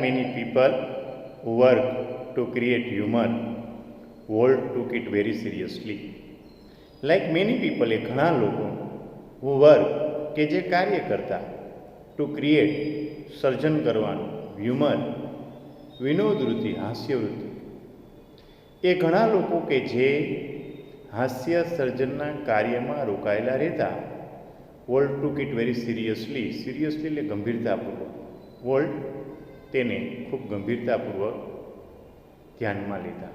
many people who work to create humor, world took it very seriously. Like many people, એ ઘણા લોકો who work કે જે કાર્ય કરતા to create સર્જન કરવાનું, હ્યુમર વિનોદવૃત્તિ હાસ્યવૃત્તિ, એ ઘણા લોકો કે જે હાસ્ય સર્જનના કાર્યમાં રોકાયેલા રહેતા world took it very seriously, seriously એટલે ગંભીરતાપૂર્વક, વર્લ્ડ તેને ખૂબ ગંભીરતાપૂર્વક ધ્યાનમાં લેતા.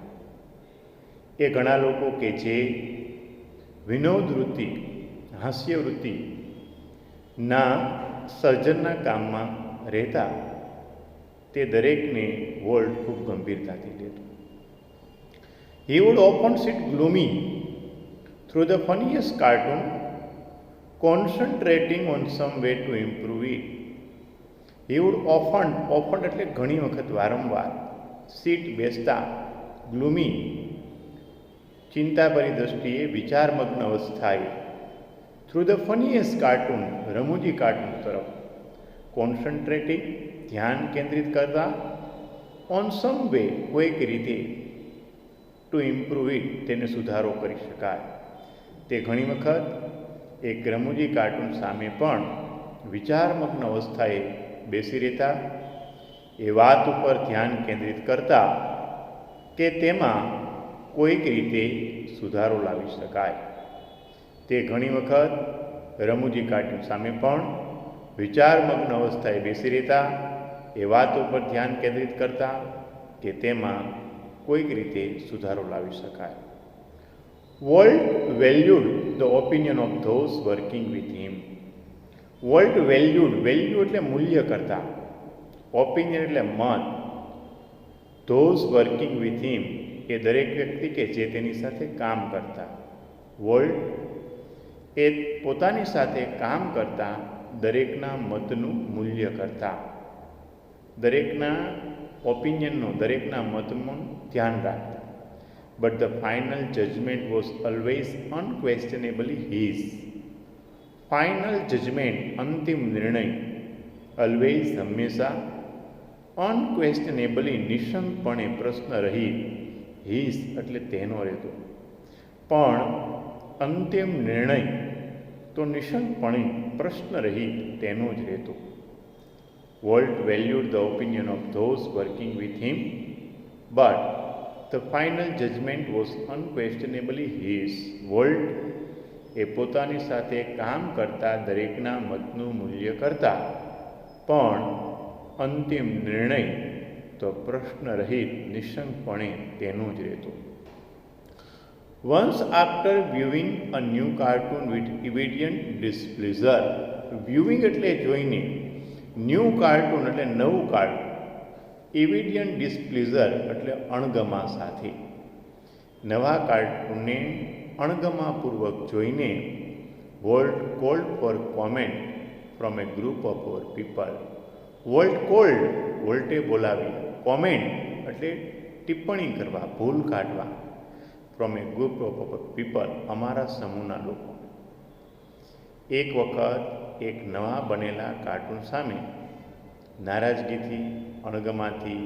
એ ઘણા લોકો કે જે વિનોદવૃત્તિ હાસ્યવૃત્તિના સર્જનના કામમાં રહેતા તે દરેકને વર્લ્ડ ખૂબ ગંભીરતાથી લેતું. He would often sit gloomy through the funniest cartoon, concentrating on some way to improve it. He would often એટલે ઘણી વખત, વારંવાર, sit બેસતા, gloomy ચિંતાભરી દ્રષ્ટિએ, વિચારમગ્ન અવસ્થાએ, થ્રુ ધ ફનીએસ્ટ કાર્ટૂન રમૂજી કાર્ટૂન તરફ, કોન્સન્ટ્રેટિંગ ધ્યાન કેન્દ્રિત કરતા, ઓન સમ વે કોઈક રીતે, ટુ ઇમ્પ્રૂવ ઇટ તેને સુધારો કરી શકાય. તે ઘણી વખત એક રમૂજી કાર્ટૂન સામે પણ વિચારમગ્ન અવસ્થાએ બેસી રહેતા, એ વાત ઉપર ધ્યાન કેન્દ્રિત કરતા કે તેમાં કોઈક રીતે સુધારો લાવી શકાય. તે ઘણી વખત રમૂજી કાર્ટૂન સામે પણ વિચારમગ્ન અવસ્થાએ બેસી રહેતા, એ વાત ઉપર ધ્યાન કેન્દ્રિત કરતા કે તેમાં કોઈક રીતે સુધારો લાવી શકાય. World valued the opinion of those working with him. World valued, value એટલે મૂલ્ય કરતા, ઓપિનિયન એટલે મત, ધોઝ વર્કિંગ વિથ હિમ એ દરેક વ્યક્તિ કે જે તેની સાથે કામ કરતા. વર્લ્ડ એ પોતાની સાથે કામ કરતા દરેકના મતનું મૂલ્ય કરતા, દરેકના ઓપિનિયનનું, દરેકના મતનું ધ્યાન રાખતા. But the final judgment was always unquestionably his. Final judgment, અંતિમ નિર્ણય, ઓલવેઝ હંમેશા, અનક્વેશ્ચનેબલી નિશંકપણે, પ્રશ્ન રહિત, હીઝ એટલે તેનો રહેતો, પણ અંતિમ નિર્ણય તો નિશંકપણે, પ્રશ્ન રહિત તેનો જ રહેતો. Walt valued the opinion of those working with him, but the final judgment was unquestionably his. Walt એ પોતાની સાથે કામ કરતા દરેકના મતનું મૂલ્ય કરતા, પણ અંતિમ નિર્ણય તો પ્રશ્ન રહિત, નિશંકપણે તેનો જ રહેતો. Once after viewing a new cartoon with immediate displeasure. Viewing એટલે જોઈને, ન્યૂ કાર્ટૂન એટલે નવું કાર્ટૂન, ઇમિડિયન્ટ ડિસ્પ્લેઝર એટલે અણગમા સાથે. નવા કાર્ટૂનને અણગમાપૂર્વક જોઈને Walt called for comment from a group of our people. Walt called, વર્લ્ડે બોલાવી, કોમેન્ટ એટલે ટિપ્પણી કરવા, ભૂલ કાઢવા, from a group of our people અમારા સમૂહના લોકો. એક વખત એક નવા બનેલા કાર્ટૂન સામે નારાજગીથી, અણગમાથી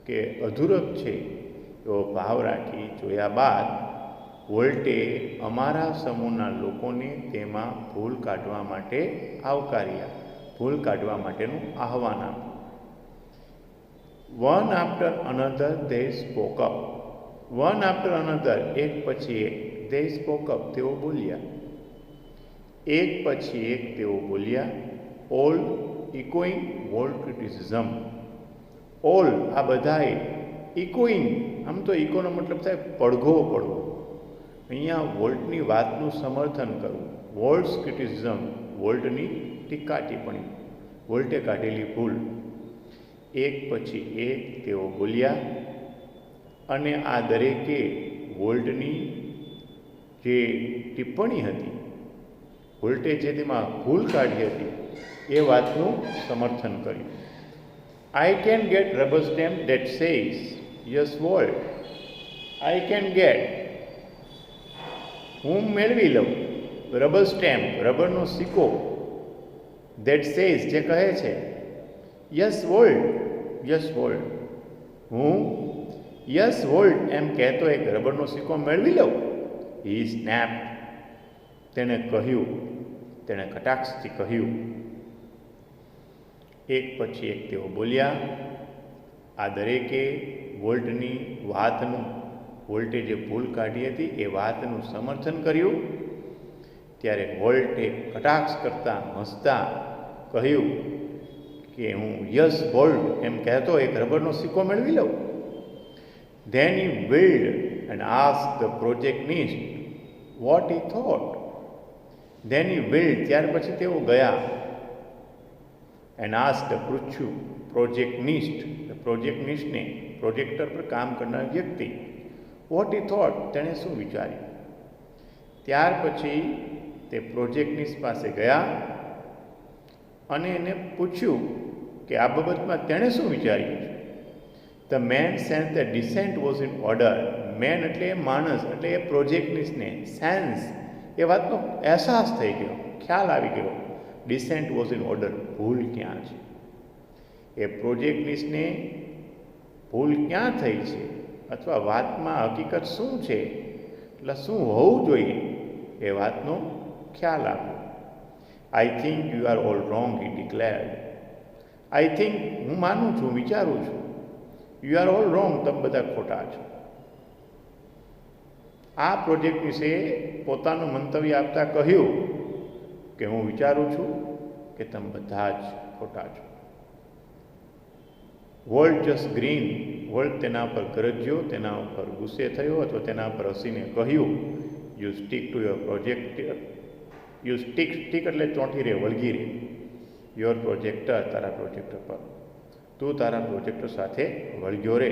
કે અધૂરપ છે એવો ભાવ રાખી જોયા બાદ વોલ્ટે અમારા સમૂહના લોકોને તેમાં ભૂલ કાઢવા માટે આવકાર્યા, ભૂલ કાઢવા માટેનું આહવાન આપ્યું. One after another they spoke up. One after another, એક પછી એક, દે સ્પોક અપ તેઓ બોલ્યા, એક પછી એક તેઓ બોલ્યા. All echoing volt criticism. All આ બધાએ, ઇકોઈંગ આમ તો ઇકોનો મતલબ થાય પડઘો પડવો, અહીંયા વોલ્ટની વાતનું સમર્થન કરવું. વોલ્ટ્સ ક્રિટિસિઝમ, વોલ્ટની ટીકા ટિપ્પણી, વોલ્ટે કાઢેલી ભૂલ. એક પછી એક તેઓ બોલ્યા અને આ દરેકે વોલ્ટની જે ટિપ્પણી હતી, વોલ્ટે જે તેમાં ભૂલ કાઢી હતી એ વાતનું સમર્થન કર્યું. I can get rubber stamp that says yes volt. I can gate, હું મેળવી લઉં, રબર સ્ટેમ્પ રબરનો સિક્કો, ધેટ સેઝ જે કહે છે, યસ વોલ્ટ યસ વોલ્ટ, હું યસ વોલ્ટ એમ કહેતો એક રબરનો સિક્કો મેળવી લઉં. હી સ્નેપ, તેણે કહ્યું, તેણે કટાક્ષથી કહ્યું. એક પછી એક તેઓ બોલ્યા. આ દરેકે વોલ્ટની વાતનું, વોલ્ટે જે ભૂલ કાઢી હતી એ વાતનું સમર્થન કર્યું. ત્યારે વોલ્ટે કટાક્ષ કરતા હસતા કહ્યું કે હું યસ વોલ્ટ એમ કહેતો એક રબરનો સિક્કો મેળવી લઉં. Then he wheeled and ask the protagonist what he thought. Then he wheeled, ત્યાર પછી તેઓ ગયા એન્ડ આસ્ક પૂછ્યું પ્રોજેક્ટનિસ્ટને, પ્રોજેક્ટર પર કામ કરનાર વ્યક્તિ, વોટ હી થોટ, તેણે શું વિચાર્યું. ત્યાર પછી તે પ્રોજેક્ટનિસ્ટ પાસે ગયા અને એને પૂછ્યું કે આ બાબતમાં તેણે શું વિચાર્યું છે. The man sense the descent was in order. Man એટલે માણસ, એટલે એ પ્રોજેક્ટનિસ્ટને સેન્સ, એ વાતનો અહેસાસ થઈ ગયો, ખ્યાલ આવી ગયો. ડિસેન્ટ વોઝ ઇન ઓર્ડર, ભૂલ ક્યાં છે. એ પ્રોજેક્ટનિસ્ટને ભૂલ ક્યાં થઈ છે અથવા વાતમાં હકીકત શું છે, એટલે શું હોવું જોઈએ એ વાતનો ખ્યાલ આવ્યો. I think you are all wrong, he declared. I think, હું માનું છું, વિચારું છું. યુ આર ઓલ રોંગ, તમે બધા ખોટા છો. આ પ્રોજેક્ટ વિશે પોતાનું મંતવ્ય આપતા કહ્યું કે હું વિચારું છું કે તમે બધા જ ખોટા છો. વોલ્ટ જસ્ટ ગ્રીન, વોલ્ટ તેના પર ગરજ્યો, તેના ઉપર ગુસ્સે થયો અથવા તેના પર હસીને કહ્યું, you stick to your project, you stick એટલે ચોંટી રહે, વળગી રહે. યોર પ્રોજેક્ટર, તારા પ્રોજેક્ટર પર, તું તારા પ્રોજેક્ટર સાથે વળગ્યો રહે.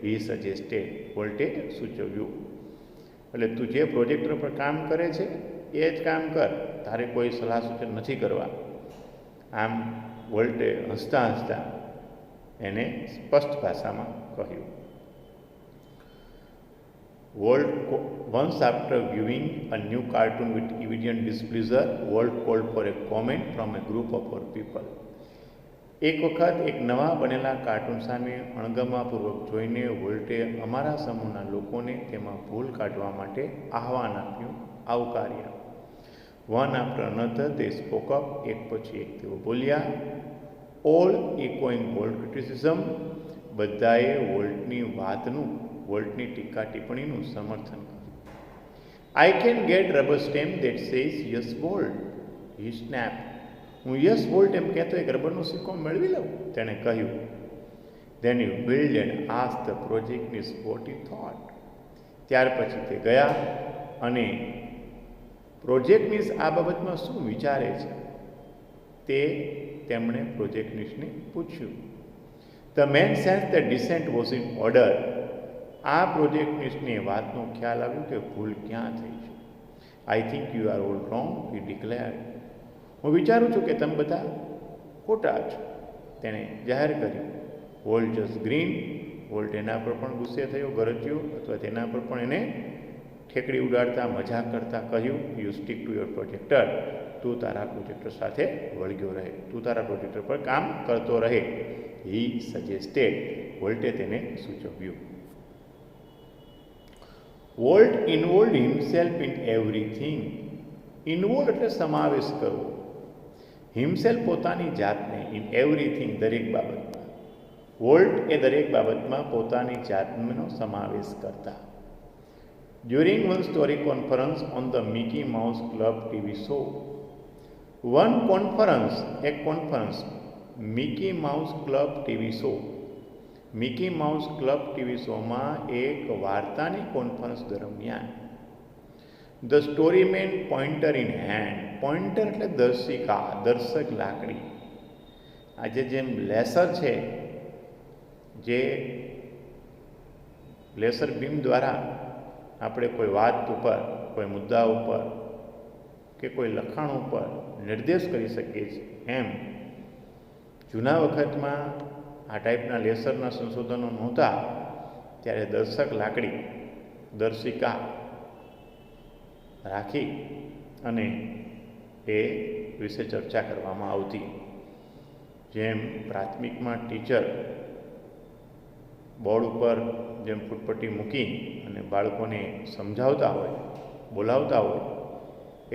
હી સજેસ્ટેડ, વોલ્ટે સૂચવ્યું. એટલે તું જે પ્રોજેક્ટર પર કામ કરે છે એ જ કામ કર, તારે કોઈ સલાહ સૂચન નથી કરવા. આમ વોલ્ટે હસતા હસતા એને સ્પષ્ટ ભાષામાં કહ્યું. Walt, once after viewing a new cartoon with evident displeasure, Walt called for a comment from a group of our people. એક વખત એક નવા બનેલા કાર્ટૂન સામે અણગમાપૂર્વક જોઈને વોલ્ટે અમારા સમૂહના લોકોને તેમાં ભૂલ કાઢવા માટે આહવાન આપ્યું, આવકાર્યા. One after another they spoke up, એક પછી એક તેઓ બોલ્યા. ઓલ ઇકોઈંગ વોલ્ટ ક્રિટિસિઝમ, બધાએ વોલ્ટની વાતનું, વોલ્ટની ટીકા ટિપ્પણીનું સમર્થન કર્યું. I can get rubber stamp that says yes Walt, he snap. હું યસ વોલ્ટ એમ કહેતો એક રબરનો સિક્કો મેળવી લઉં, તેણે કહ્યું. Then you build and ask the protagonist what he thought. ત્યાર પછી તે ગયા અને પ્રોજેક્ટનિસ્ટ આ બાબતમાં શું વિચારે છે તે તેમણે પ્રોજેક્ટનિસ્ટને પૂછ્યું. The man sense the descent was in order. આ પ્રોજેક્ટનિસ્ટને વાતનો ખ્યાલ આવ્યો કે ભૂલ ક્યાં થઈ છે. I think you are all wrong, he declared. હું વિચારું છું કે તમે બધા ખોટા છો, તેણે જાહેર કર્યું. વોલ્ટ જસ્ટ ગ્રીન, વોલ્ટ એના પર પણ ગુસ્સે થયો, ગરજ્યો અથવા તેના પર પણ એને ઠેકડી ઉડાડતા, મજાક કરતા કહ્યું, you stick to your projector, તું તારા પ્રોજેક્ટર સાથે વળગ્યો રહે, તું તારા પ્રોજેક્ટર પર કામ કરતો રહે. હી સજેસ્ટેડ, વોલ્ટે તેને સૂચવ્યું. Volt involve himself in everything. Involve એટલે સમાવેશ કરવો, હિમસેલ્ફ પોતાની જાતને, ઇન એવરીથિંગ દરેક બાબતમાં. વોલ્ટ એ દરેક બાબતમાં પોતાની જાતનો સમાવેશ કરતા. During one story conference on the Mickey Mouse Club TV show. One conference, એક conference, Mickey Mouse Club TV show. Mickey Mouse Club TV શોમાં એક વાર્તાની કોન્ફરન્સ દરમિયાન the storyman pointer in hand. Pointer એટલે દર્શિકા, દર્શક લાકડી. આજે જેમ લેસર છે, જે લેસર બીમ દ્વારા આપણે કોઈ વાત ઉપર, કોઈ મુદ્દા ઉપર કે કોઈ લખાણ ઉપર નિર્દેશ કરી શકીએ છીએ, એમ જૂના વખતમાં આ ટાઈપના લેસરના સંશોધનો નહોતા ત્યારે દર્શક લાકડી, દર્શિકા રાખી અને એ વિશે ચર્ચા કરવામાં આવતી. જેમ પ્રાથમિકમાં ટીચર બોર્ડ ઉપર જેમ ફૂટપટ્ટી મૂકી અને બાળકોને સમજાવતા હોય, બોલાવતા હોય,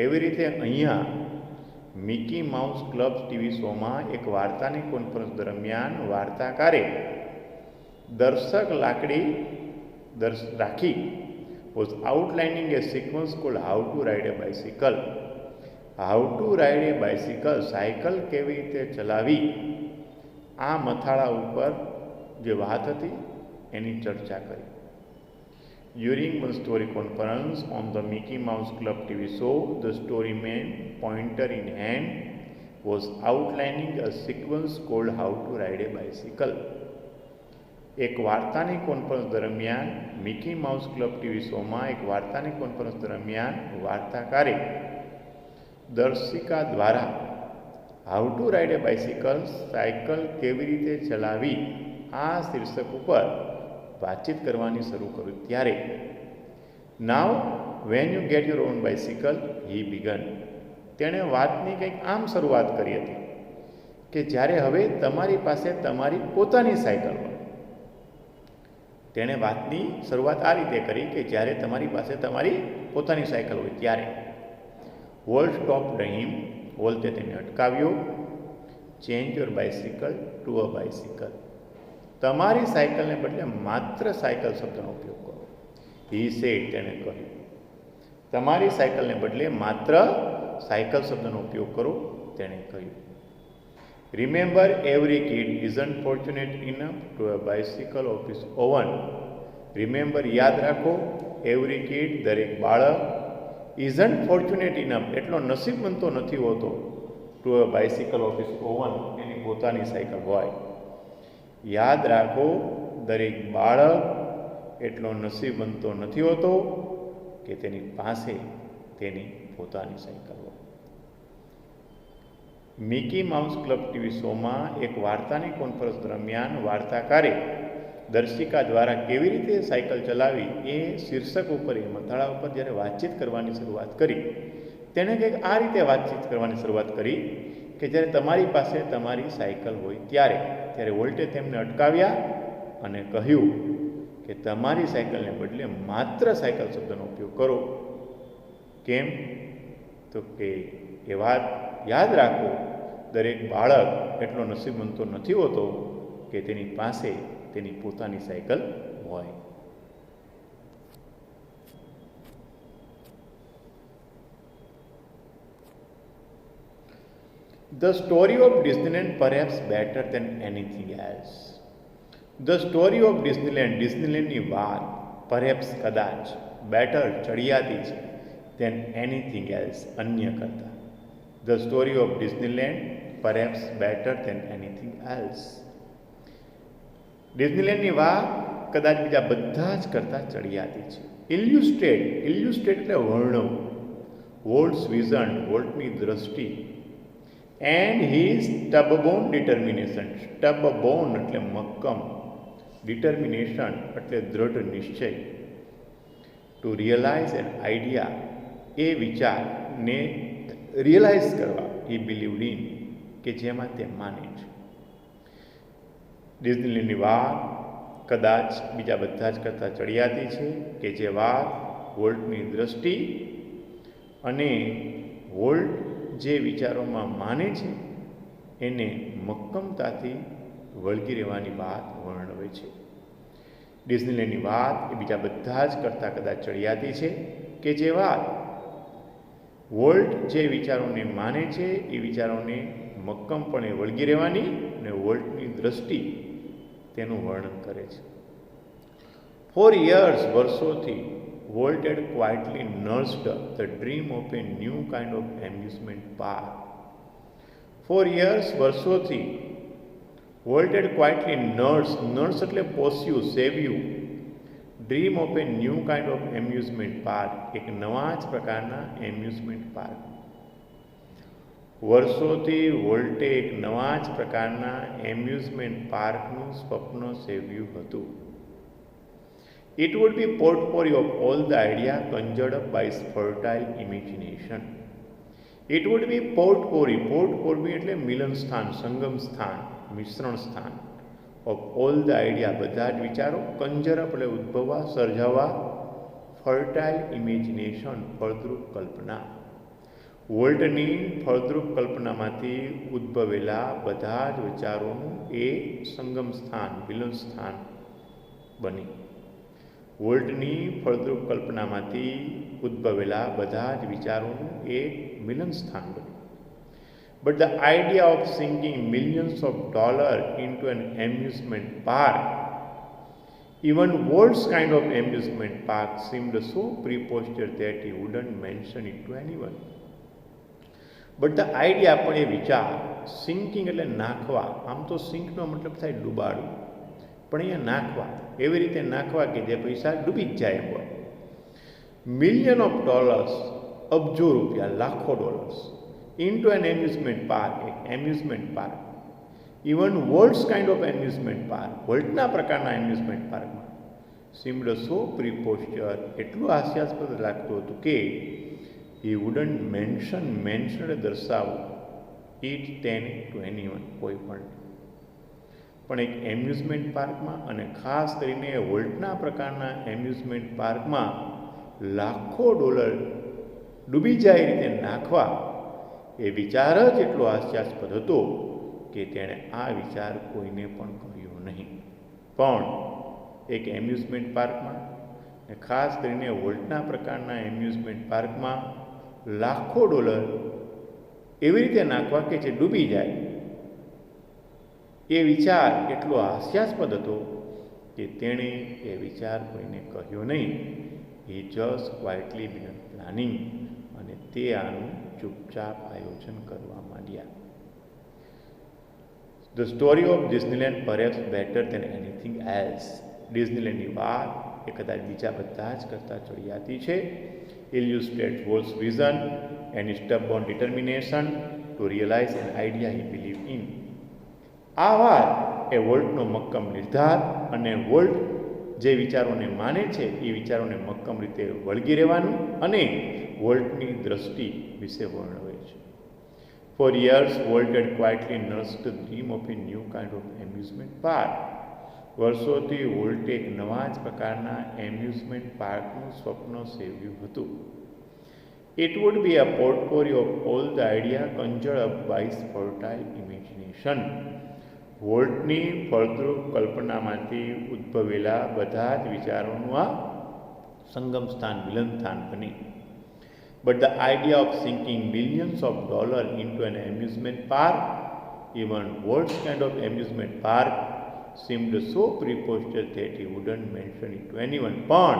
એવી રીતે અહીંયા મિકી માઉસ ક્લબ ટીવી શોમાં એક વાર્તાની કોન્ફરન્સ દરમિયાન વાર્તાકારે દર્શક લાકડી રાખી was outlining a sequence called How to Ride a Bicycle. How to Ride a Bicycle, cycle કેવી રીતે ચલાવી, આ મથાળા ઉપર જે વાત હતી એની ચર્ચા કરી. During one story conference on the Mickey Mouse Club TV show, the storyman, pointer in hand, was outlining a sequence called How to Ride a Bicycle. એક વાર્તાની કોન્ફરન્સ દરમિયાન મિકી માઉસ ક્લબ ટીવી શોમાં એક વાર્તાની conference દરમિયાન વાર્તાકારે દર્શિકા દ્વારા how to ride A bicycle, cycle કેવી રીતે ચલાવી, આ શીર્ષક ઉપર વાતચીત કરવાની શરૂ કર્યું ત્યારે now when you get your own bicycle he began, તેણે વાતની કંઈક આમ શરૂઆત કરી હતી કે જ્યારે હવે તમારી પાસે તમારી પોતાની સાયકલ હોય. તેણે વાતની શરૂઆત આ રીતે કરી કે જ્યારે તમારી પાસે તમારી પોતાની સાયકલ હોય ત્યારે. વોલ્ટ સ્ટોપ્ડ હિમ, વોલ્ટે તેને અટકાવ્યો. Change your bicycle to a bicycle, તમારી સાયકલને બદલે માત્ર સાયકલ શબ્દનો ઉપયોગ કરો. હી સેડ, તેણે કહ્યું, તમારી સાયકલને બદલે માત્ર સાયકલ શબ્દનો ઉપયોગ કરો, તેણે કહ્યું. Remember, every kid isn't fortunate enough to a bicycle of his own. Remember, યાદ રાખો, every kid, દરેક બાળક, isn't fortunate enough, એટલો નસીબવંતો નથી હોતો, to a bicycle of his own, એની પોતાની સાયકલ હોય. યાદ રાખો, દરેક બાળક એટલો નસીબવંતો નથી હોતો કે તેની પાસે તેની પોતાની સાયકલ હોય. મિકી માઉસ ક્લબ ટીવી શોમાં એક વાર્તાની કોન્ફરન્સ દરમિયાન વાર્તાકારે દર્શિકા દ્વારા કેવી રીતે સાયકલ ચલાવી એ શીર્ષક ઉપર, એ મથાળા ઉપર જ્યારે વાતચીત કરવાની શરૂઆત કરી, તેણે કંઈક આ રીતે વાતચીત કરવાની શરૂઆત કરી કે જ્યારે તમારી પાસે તમારી સાયકલ હોય ત્યારે વોલ્ટે તેમને અટકાવ્યા અને કહ્યું કે તમારી સાયકલને બદલે માત્ર સાયકલ શબ્દનો ઉપયોગ કરો. કેમ? તો કે એ વાત યાદ રાખો, દરેક બાળક એટલો નસીબવંતો નથી હોતો કે તેની પાસે તેની પોતાની સાયકલ હોય. The story of Disneyland perhaps better than anything else. The story of Disneyland, ડિસ્નીલેન્ડની વાત, perhaps કદાચ, better ચડિયાતી છે, than anything else, અન્ય કરતા. The story of Disneyland perhaps better than anything else. ડિસ્નીલેન્ડની વાત કદાચ બીજા બધા જ કરતાં ચડિયાતી છે. ઇલ્યુસ્ટ્રેટ એટલે વર્ણવ, વોલ્ટ્સ વિઝન, વોલ્ટની દ્રષ્ટિ, એન્ડ હીઝ સ્ટબબોર્ન ડિટર્મિનેશન, સ્ટબબોર્ન એટલે મક્કમ, ડિટર્મિનેશન એટલે દ્રઢ નિશ્ચય, ટુ રિયલાઇઝ એન આઈડિયા, એ વિચારને રિયલાઇઝ કરવા, he believed in, કે જેમાં તે માને છે. ડિસ્નીલેન્ડની વાત કદાચ બીજા બધા જ કરતાં ચડિયાતી છે કે જે વાત વોલ્ટની દ્રષ્ટિ અને વોલ્ટ જે વિચારોમાં માને છે એને મક્કમતાથી વળગી રહેવાની વાત વર્ણવે છે. ડિસ્નીલેન્ડની વાત એ બીજા બધા જ કરતાં કદાચ ચડિયાતી છે કે જે વાત વોલ્ટ જે વિચારોને માને છે એ વિચારોને મક્કમપણે વળગી રહેવાની અને વોલ્ટની દ્રષ્ટિ તેનું વર્ણન કરે છે. ફોર યર્સ, વર્ષોથી, Walt had quietly nursed the dream of a new kind of amusement park. For years, વર્ષોથી, વોલ્ટ had quietly nursed એટલે પોસ્યું, સેવ્યું, dream of a new kind of amusement park, એક નવા જ પ્રકારના એમ્યુઝમેન્ટ પાર્ક. વર્ષોથી વોલ્ટે એક નવા જ પ્રકારના એમ્યુઝમેન્ટ પાર્કનું સ્વપ્ન સેવ્યું હતું. It would be potpourri of all the idea conjured up by his fertile imagination. It would be potpourri એટલે મિલન સ્થાન, સંગમ સ્થાન, મિશ્રણ સ્થાન, ઓફ ઓલ ધ આઈડિયા બધા જ વિચારો, કંજર અપ એટલે ઉદ્ભવવા, સર્જાવા, ફર્ટાઇલ ઇમેજિનેશન ફળદ્રુપ કલ્પના. વોલ્ટની ફળદ્રુપ કલ્પનામાંથી ઉદ્ભવેલા બધા જ વિચારોનું એ સંગમ સ્થાન, મિલન સ્થાન બની. વોલ્ટની ફળદ્રુપ કલ્પનામાંથી ઉદ્ભવેલા બધા જ વિચારોનું એક મિલન સ્થાન બન્યું. But the idea of sinking millions of dollars into an amusement park, even Walt's kind of amusement park, seemed so preposterous that he wouldn't mention it to anyone. But the idea પણ એ વિચાર, sinking એટલે નાખવા, આમ તો સિંકનો મતલબ થાય ડૂબાડવું, પણ અહીંયા નાખવા, એવી રીતે નાખવા કે જે પૈસા ડૂબી જ જાય એમ હોય. મિલિયન ઓફ ડોલર્સ, અબજો રૂપિયા, લાખો dollars, into an amusement park, એક amusement park, even Walt's kind of amusement park, વર્લ્ડના પ્રકારના એમ્યુઝમેન્ટ પાર્કમાં, સીમ્ડ સો પ્રિપોસ્ચર, એટલું હાસ્યાસ્પદ લાગતું હતું કે હી વુડન્ટ મેન્શન દર્શાવવું, ઇટ તેને ટુ એનીવન, કોઈ પણ એક એમ્યુઝમેન્ટ પાર્કમાં અને ખાસ કરીને વર્લ્ડના પ્રકારના એમ્યુઝમેન્ટ પાર્કમાં લાખો ડોલર ડૂબી જાય રીતે નાખવા, એ વિચાર જ એટલો હાસ્યાસ્પદ હતો કે તેણે આ વિચાર કોઈને પણ કહ્યો નહીં. પણ એક એમ્યુઝમેન્ટ પાર્કમાં ને ખાસ કરીને વોલ્ટના પ્રકારના એમ્યુઝમેન્ટ પાર્કમાં લાખો ડોલર એવી રીતે નાખવા કે જે ડૂબી જાય, એ વિચાર એટલો હાસ્યાસ્પદ હતો કે તેણે એ વિચાર કોઈને કહ્યો નહીં. He just quietly began planning, અને તે આનું ચૂપચાપ આયોજન કરવા માંડ્યા. The story of Disneyland perhaps better than anything else. ડિઝનીલેન્ડની વાત એ કદાચ બીજા બધા જ કરતાં ચડિયાતી છે. Illustrate Walt's vision and stubborn determination to realize an idea he believe in. આ વાત એ વોલ્ટનો મક્કમ નિર્ધાર અને વોલ્ટ જે વિચારોને માને છે એ વિચારોને મક્કમ રીતે વળગી રહેવાનું અને વોલ્ટની દ્રષ્ટિ વિશે વર્ણવે છે. For years Walt had quietly nursed the dream of a new kind of amusement park. વર્ષોથી વોલ્ટે એક નવા જ પ્રકારના એમ્યુઝમેન્ટ પાર્કનું સ્વપ્ન સેવ્યું હતું. It would be a portfolio of all the idea conjured up by his fertile imagination. વોલ્ટની ફળદ્રુપ કલ્પનામાંથી ઉદ્ભવેલા બધા જ વિચારોનું આ સંગમ સ્થાન, મિલન સ્થાન બની. But the idea of sinking millions of dollars into an amusement park, even Walt's kind of amusement park, seemed so preposterous that he wouldn't mention it to anyone. પણ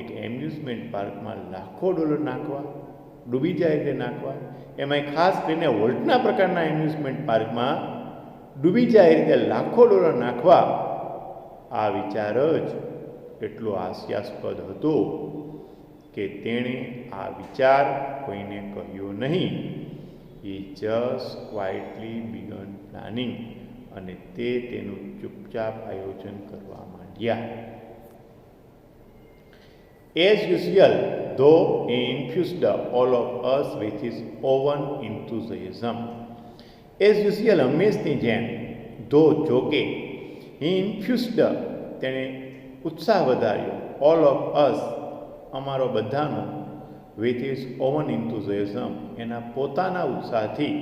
એક એમ્યુઝમેન્ટ પાર્કમાં લાખો ડોલર નાખવા, ડૂબી જાય તે નાખવા, એમાંય ખાસ કરીને વોલ્ટના પ્રકારના એમ્યુઝમેન્ટ પાર્કમાં ડૂબી જાય રીતે લાખો ડોલર નાખવા, આ વિચાર જ એટલો હાસ્યાસ્પદ હતો કે તેણે આ વિચાર કોઈને કહ્યો નહીં. He just quietly began planning, અને તે તેનું ચૂપચાપ આયોજન કરવા માંડ્યા. As usual, though he infused all of us with his own enthusiasm. As usual, હંમેશની જેમ, ધો જોકે, હી ઇન્ફ્યુઝડ, તેણે ઉત્સાહ વધાર્યો, ઓલ ઓફ અસ, અમારો બધાનો, વિથ હિઝ ઓવન ઇન્થુઝિયાઝમ, એના પોતાના ઉત્સાહથી.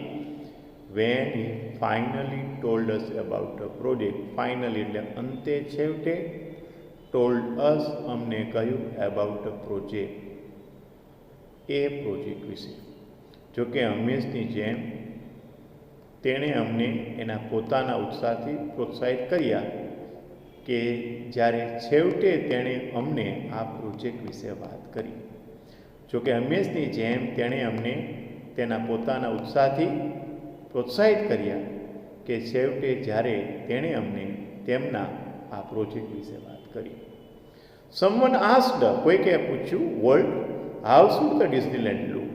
When he finally told us about a project. Finally એટલે અંતે, છેવટે, ટોલ્ડ અસ, અમને કહ્યું, about a project, A project વિશે. જોકે હંમેશની જેમ તેણે અમને એના પોતાના ઉત્સાહથી પ્રોત્સાહિત કર્યા કે જ્યારે છેવટે તેણે અમને આ પ્રોજેક્ટ વિશે વાત કરી. જોકે હંમેશની જેમ તેણે અમને તેના પોતાના ઉત્સાહથી પ્રોત્સાહિત કર્યા કે છેવટે જ્યારે તેણે અમને તેમના આ પ્રોજેક્ટ વિશે વાત કરી. સમવન આસ્ક્ડ, કોઈકે પૂછ્યું, volt, how should the Disneyland look?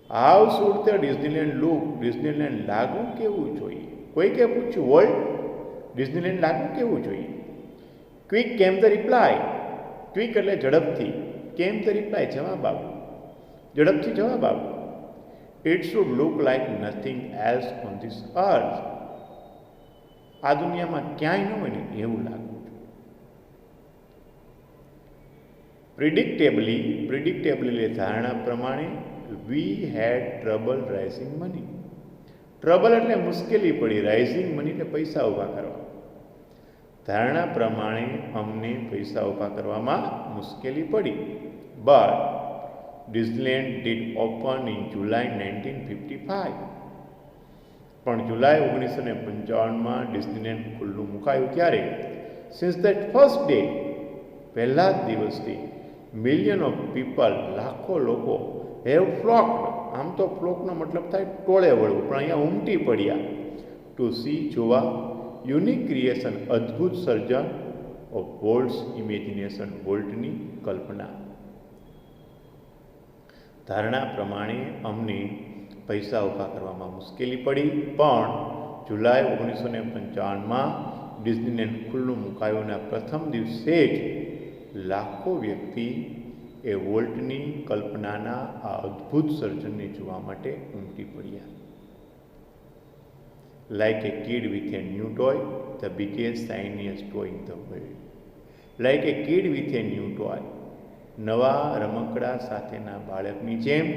How should the Disneyland look? Disneyland લાગવું કેવું જોઈએ? કોઈકે પૂછ્યું, વોલ્ટ, ડિઝનીલેન્ડ લાગવું કેવું જોઈએ? ક્વિક કેમ ધ રિપ્લાય. ક્વિક એટલે ઝડપથી, કેમ ધ રિપ્લાય, જવાબ આવ્યો, ઝડપથી જવાબ આવ્યો. It should look like nothing else on this અર્થ. આ દુનિયામાં ક્યાંય ન હોય ને એવું લાગવું જોઈએ. પ્રિડિક્ટેબલી ધારણા પ્રમાણે વી had trouble raising money. Trouble એટલે મુશ્કેલી પડી, રાઇઝિંગ મની એટલે પૈસા ઊભા કરવા. ધારણા પ્રમાણે અમને પૈસા ઊભા કરવામાં મુશ્કેલી પડી. But Disneyland did open in July 1955. પણ જુલાઈ 1955માં ડિઝનીલેન્ડ ખુલ્લું મુકાયું ત્યારે સિન્સ ધેટ ફર્સ્ટ ડે, પહેલા જ દિવસથી મિલિયન ઓફ પીપલ, લાખો લોકો હેવ ફ્લોક્ડ. આમ તો ફ્લોકનો મતલબ થાય ટોળે વળવું, પણ અહીંયા ઉમટી પડ્યા. ટુ સી, જોવા, યુનિક ક્રિએશન, અદ્ભુત સર્જન ઓફ વોલ્ટ્સ ઇમેજિનેશન, વોલ્ટની કલ્પના. ધારણા પ્રમાણે અમને પૈસા ઊભા કરવામાં મુશ્કેલી પડી, પણ જુલાઈ 1955માં ડિઝનીલેન્ડ ખુલ્લું મુકાયુંના પ્રથમ દિવસે જ લાખો વ્યક્તિ એ વોલ્ટની કલ્પનાના આ અદ્ભુત સર્જનને જોવા માટે ઉમટી પડ્યા. Like a kid with a new toy, the biggest shiniest toy in the world. Like a kid with a new toy, નવા રમકડા સાથેના બાળકની જેમ,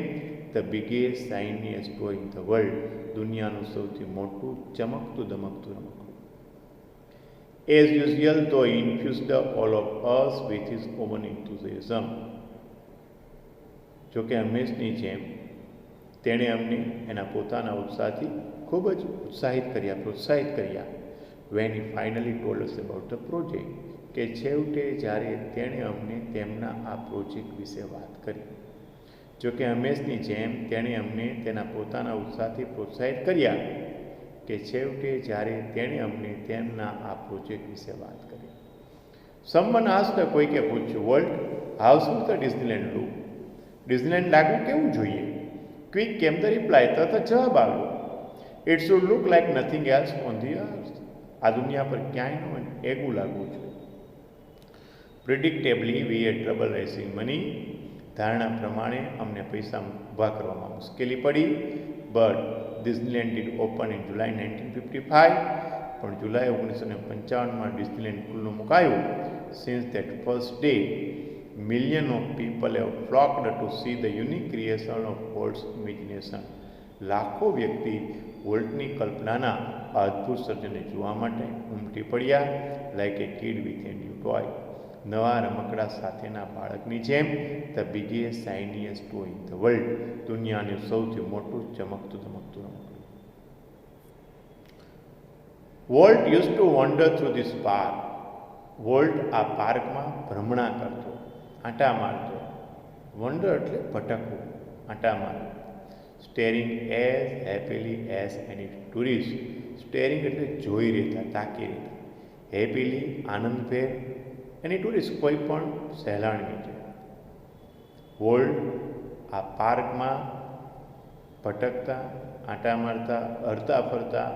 the biggest shiniest toy in the world, દુનિયાનું સૌથી મોટું ચમકતું દમકતું રમકડું. As usual though infused all of us with his own enthusiasm. જોકે હંમેશની જેમ તેણે અમને એના પોતાના ઉત્સાહથી ખૂબ જ પ્રોત્સાહિત કર્યા. When he finally told us about the project, કે છેવટે જ્યારે તેણે અમને તેમના આ પ્રોજેક્ટ વિશે વાત કરી. જોકે હંમેશની જેમ તેણે અમને તેના પોતાના ઉત્સાહથી પ્રોત્સાહિત કર્યા કે છેવટે જ્યારે તેણે અમને તેમના આ પ્રોજેક્ટ વિશે વાત કરી. સમવન આસ્ક્ડ, કોઈકે પૂછ્યું, volt, how should the Disneyland look? Disneyland લાગવું કેવું જોઈએ? ક્વિક કેમ ધ રિપ્લાય, તરત જવાબ આવ્યો, it should look like nothing else on the અર્થ. આ દુનિયા પર ક્યાંય ન હોય ને એવું લાગવું જોઈએ. Predictably we had trouble raising money. ધારણા પ્રમાણે અમને પૈસા ઊભા કરવામાં મુશ્કેલી પડી. But Disneyland did open in July 1955. પણ જુલાઈ 1955માં ડિઝનીલેન્ડ ખુલ્લું મુકાયું. Since that first day, million of people have flocked to see the unique creation of Walt's imagination. લાખો વ્યક્તિ વોલ્ટની કલ્પનાના અદ્ભુત સર્જનને જોવા માટે ઉમટી પડ્યા. Like a kid with a new toy, નવા રમકડા સાથેના બાળકની જેમ, the biggest shiniest toy in the world, દુનિયાનું સૌથી મોટું ચમકતું ધમકતું રમકડું. Walt used to wander through this park. Walt આ પાર્કમાં ભ્રમણા કરતો, આંટા મારતો. વન્ડર એટલે ભટકવું, આંટા મારતો. સ્ટેરિંગ એઝ હેપીલી એઝ એની ટુરિસ્ટ. સ્ટેરિંગ એટલે જોઈ રહેતા, તાકી રહેતા. હેપીલી આનંદભેર, એની ટુરિસ્ટ કોઈ પણ સહેલાણીની છે. વોલ્ટ આ પાર્કમાં ભટકતા, આંટા મારતા, હરતા ફરતા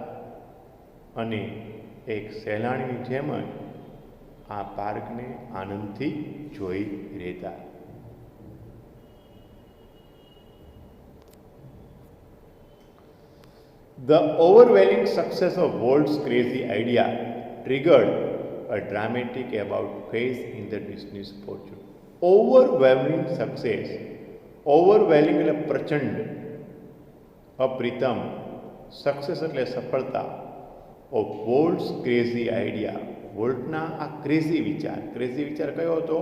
અને એક સહેલાણીની જેમ જ આ પાર્કને આનંદથી જોઈ રહેતા. The overwhelming success of Walt's crazy idea triggered a dramatic about phase in the Disney's fortune. Overwhelming success. Overwhelming એટલે પ્રચંડ, અપ્રિતમ. સક્સેસ એટલે સફળતા. Of Walt's crazy idea. વોલ્ટના આ ક્રેઝી વિચાર કયો હતો?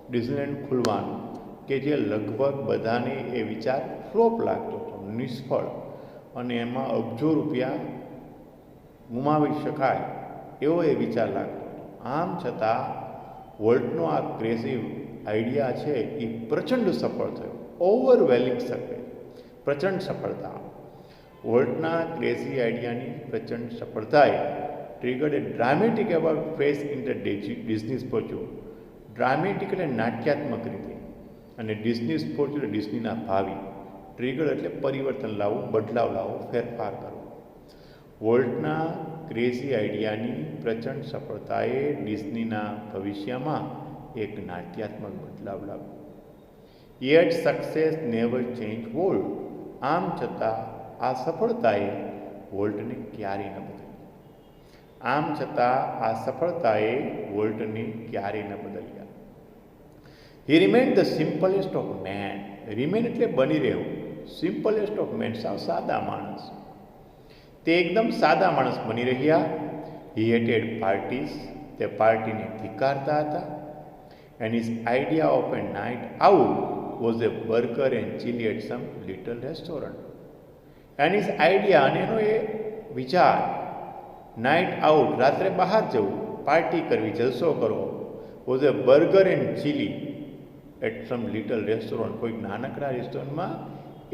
ડિઝનીલેન્ડ ખુલવાનો, કે જે લગભગ બધાને એ વિચાર ફ્લોપ લાગતો હતો, નિષ્ફળ, અને એમાં અબજો રૂપિયા ગુમાવી શકાય એવો એ વિચાર લાગતો હતો. આમ છતાં વોલ્ટનો આ ક્રેઝી આઈડિયા છે એ પ્રચંડ સફળ થયો. ઓવરવેલિંગ સક્સેસ, પ્રચંડ સફળતા. વોલ્ટના ક્રેઝી આઈડિયાની પ્રચંડ સફળતાએ triggered a dramatic about face in the Disney's fortune. Dramatic એટલે નાટ્યાત્મક રીતે, અને ડિઝનીઝ ફોર્ચ્યુન ડિઝનીના ભાવિ. ટ્રિગર એટલે પરિવર્તન લાવવું, બદલાવ લાવવો, ફેરફાર કરવો. વોલ્ટના ક્રેઝી આઈડિયાની પ્રચંડ સફળતાએ ડિઝનીના ભવિષ્યમાં એક નાટ્યાત્મક બદલાવ લાવ્યો. Yet success never change Walt. આમ છતાં આ સફળતાએ વોલ્ટને ક્યારેય ન બદલી. આમ છતાં આ સફળતાએ વોલ્ટને ક્યારેય ન બદલ્યા. He remained the simplest of men. Remain એટલે બની રહેવું. સિમ્પલેસ્ટ ઓફ મેન, સાવ સાદા માણસ. તે એકદમ સાદા માણસ બની રહ્યા. He hated parties. તે પાર્ટીને ધિક્કારતા હતા. And his idea of a night out was a burger and chilli at some little restaurant. And his idea, અને એનો એ વિચાર, નાઇટ આઉટ, રાત્રે બહાર જવું, પાર્ટી કરવી, જલસો કરવો, was a burger and chilli at some little restaurant. કોઈક નાનકડા રેસ્ટોરન્ટમાં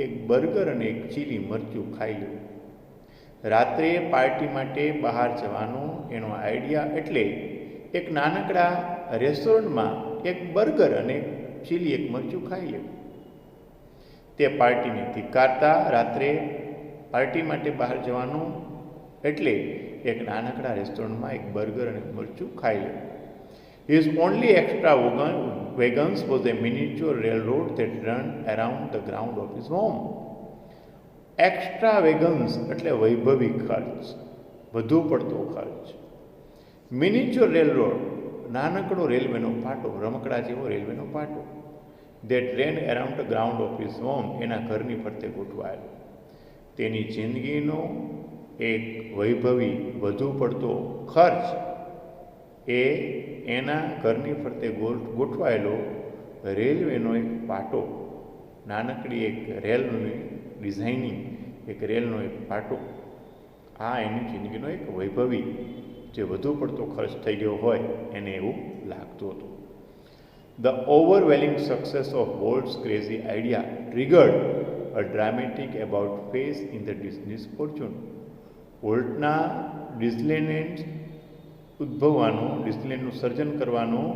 એક બર્ગર અને એક ચીલી મરચું ખાઈ લેવું. રાત્રે પાર્ટી માટે બહાર જવાનું એનો આઈડિયા એટલે એક નાનકડા રેસ્ટોરન્ટમાં એક બર્ગર અને ચીલી, એક મરચું ખાઈ લેવું. તે પાર્ટીને ધિક્કારતા. રાત્રે પાર્ટી માટે બહાર જવાનું એટલે એક નાનકડા રેસ્ટોરન્ટમાં એક બર્ગર અને મરચું ખાઈ લેવું. His only extra wagons was a miniature railroad that ran around the ground of his home. Extra wagons એટલે વૈભવી ખર્ચ, વધુ પડતો ખર્ચ. મિનિચ્યોર રેલરોડ, નાનકડો રેલવેનો પાટો, રમકડા જેવો રેલવેનો પાટો. That rain around the ground of his home, એના ઘરની ફરતે ગોઠવાયેલો. તેની જિંદગીનો એક વૈભવી વધુ પડતો ખર્ચ એ એના ઘરની ફરતે ગોઠવાયેલો રેલવેનો એક પાટો, નાનકડી એક રેલની ડિઝાઇનિંગ, એક રેલનો એક પાટો. આ એની જિંદગીનો એક વૈભવી, જે વધુ પડતો ખર્ચ થઈ ગયો હોય એને એવું લાગતું હતું. The overwhelming success of Walt's crazy idea triggered a dramatic about face in the Disney's fortune. વોલ્ટના ડિઝનીલેન્ડ ઉદ્ભવવાનું, ડિઝનીલેન્ડનું સર્જન કરવાનું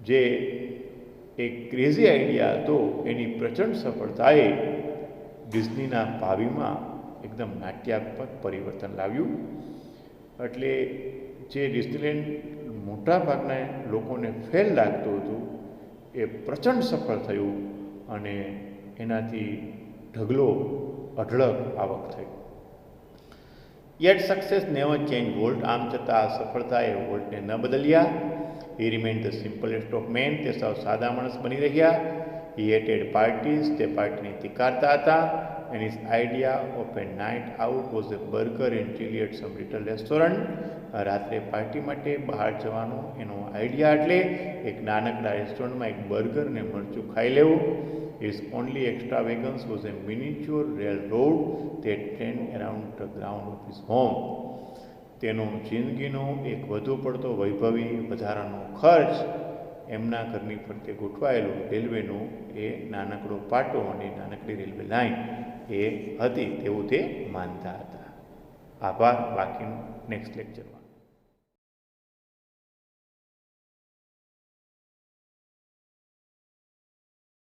જે એક ક્રેઝી આઈડિયા હતો, એની પ્રચંડ સફળતાએ ડિઝનીના ભાવિમાં એકદમ નાટ્યાત્મક પરિવર્તન લાવ્યું. એટલે જે ડિઝનીલેન્ડ મોટા ભાગના લોકોને ફેલ લાગતું હતું એ પ્રચંડ સફળ થયું અને એનાથી ઢગલો અઢળક આવક થઈ. Yet success never change Walt. આમ છતાં આ સફળતાએ વોલ્ટને ન બદલ્યા. He remained the simplest of man. તે સાવ સાદા માણસ બની રહ્યા. He hated parties. તે પાર્ટીને ધિક્કારતા હતા. And his idea of a night out was a burger and chilli at some little restaurant. રાત્રે પાર્ટી માટે બહાર જવાનું એનો આઈડિયા એટલે એક નાનકડા રેસ્ટોરન્ટમાં એક બર્ગર અને મરચું ખાઈ લેવું. His only extra wagons was a miniature railroad that ran around the ground of his home. તેનો જિંદગીનો એક વધુ પડતો વૈભવી વધારાનો ખર્ચ એમના ઘરની ફરતે ગોઠવાયેલો રેલવેનો એ નાનકડો પાટો અને નાનકડી રેલવે લાઇન એ હતી તેવું તે માનતા હતા. આભાર. બાકીનું નેક્સ્ટ લેક્ચરમાં.